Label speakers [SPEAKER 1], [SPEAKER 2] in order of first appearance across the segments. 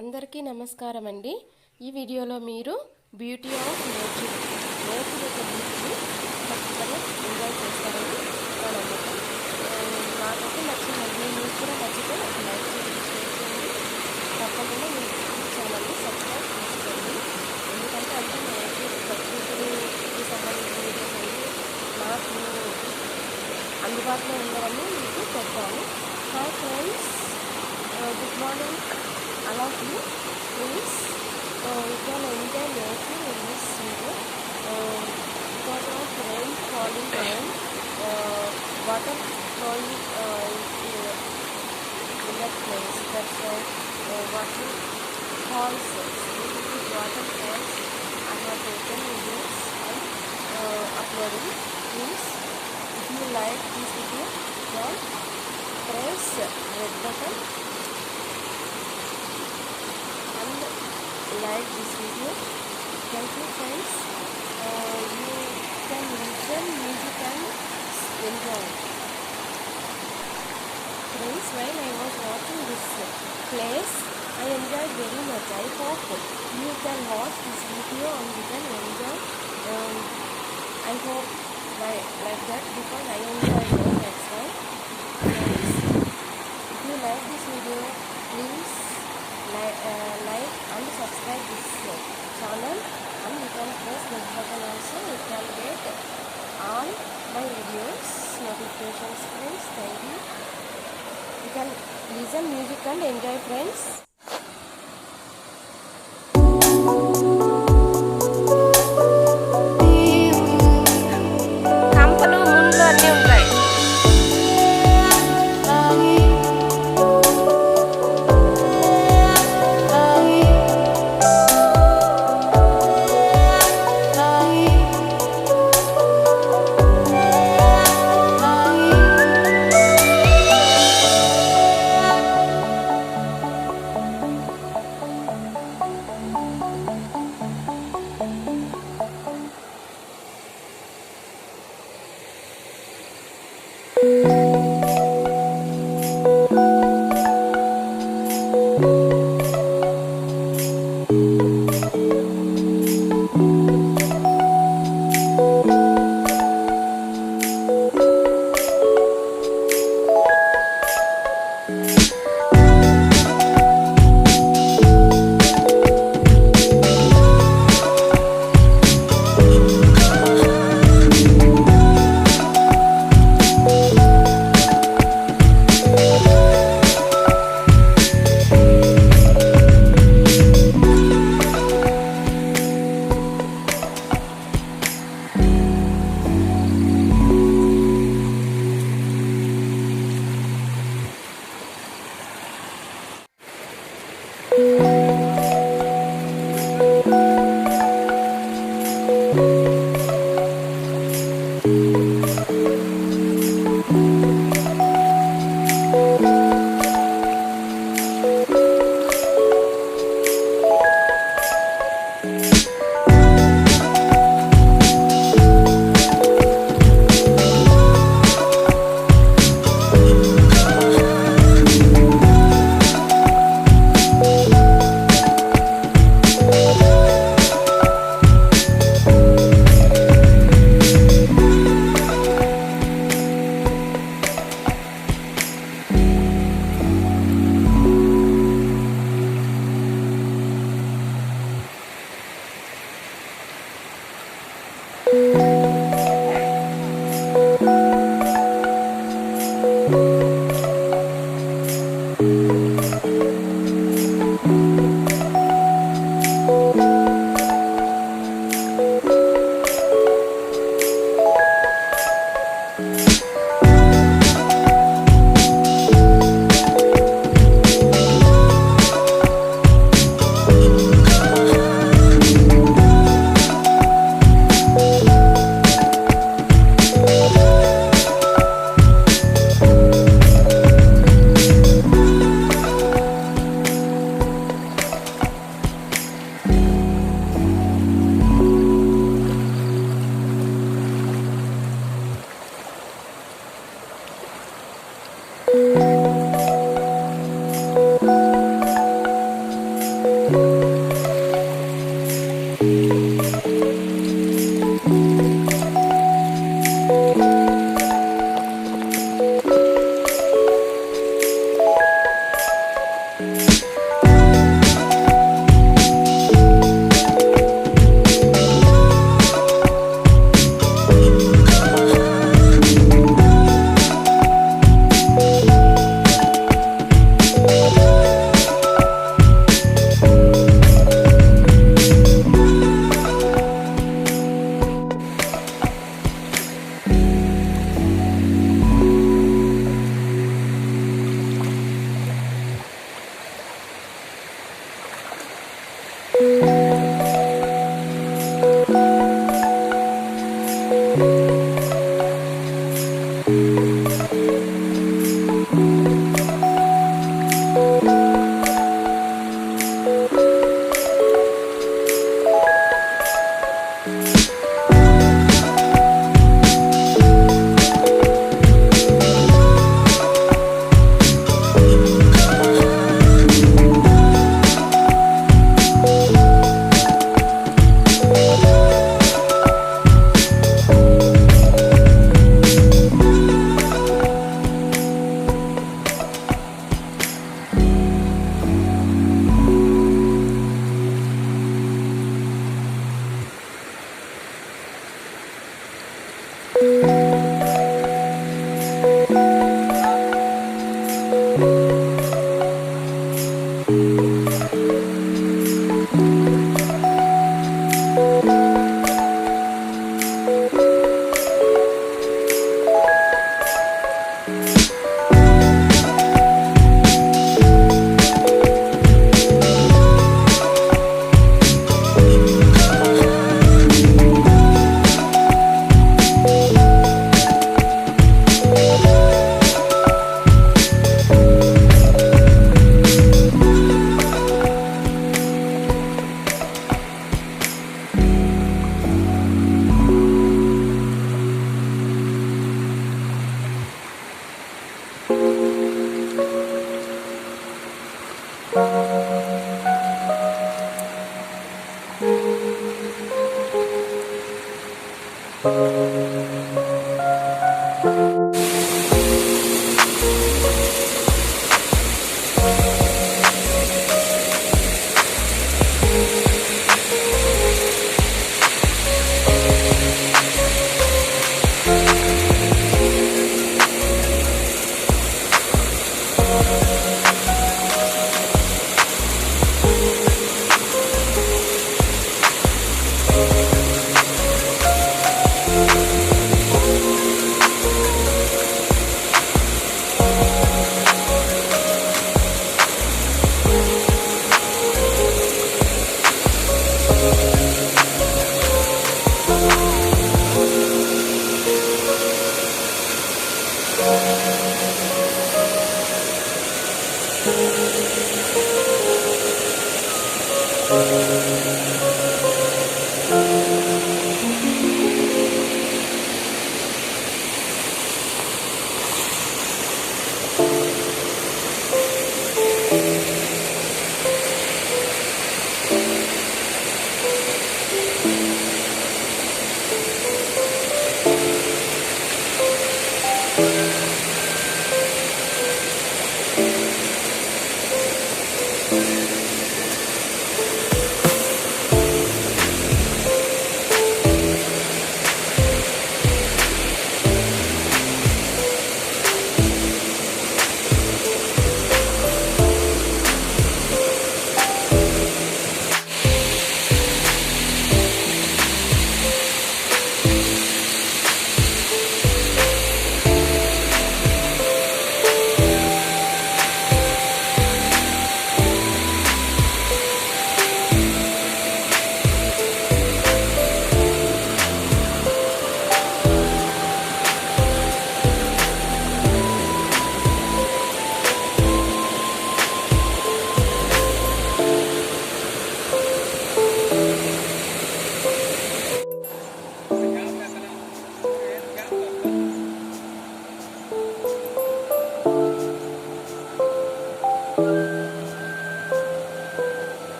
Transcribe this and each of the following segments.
[SPEAKER 1] అందరికీ నమస్కారం అండి. ఈ వీడియోలో మీరు బ్యూటీ ఆఫ్ నేచర్ యొక్క బ్యూటీని ఖచ్చితంగా ఎంజాయ్ చేస్తారని నా నమ్మకం. నాకైతే నచ్చిందండి. మీకు కూడా నచ్చితే ఒక లైక్ చేయండి, షేర్ చేయండి. తప్పకుండా మీ యూట్యూబ్ ఛానల్ని సబ్స్క్రైబ్ చేసుకోండి. ఎందుకంటే అంటే నేచర్ ప్రకృతికి సంబంధించిన వీడియోస్ అన్ని నాకు అందుబాటులో ఉండవని మీకు చెప్తాను. Hi friends, good morning. All of you, please, you can enjoy nature in this video. Because of rain falling down, water flowing in that place. That's why water falls. This water falls. I have taken videos and uploading. Please, if you like this video, then press red button. Like this video. Thank you friends. You can listen music and enjoy. Friends, while I was watching this place, I enjoyed very much. I hope you can watch this video and you can enjoy. I hope like that because I enjoyed it. That's why. Friends, if you like this video, please like and subscribe this channel, and you can press the button also. You can get all my videos notifications. Friends, thank you. You can listen music and enjoy, friends. కంపలు ముండ్లు అన్నీ ఉంటాయి.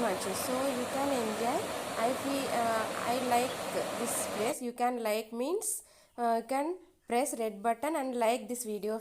[SPEAKER 1] much. So you can enjoy. I like this place. You can like means you can press red button and like this video.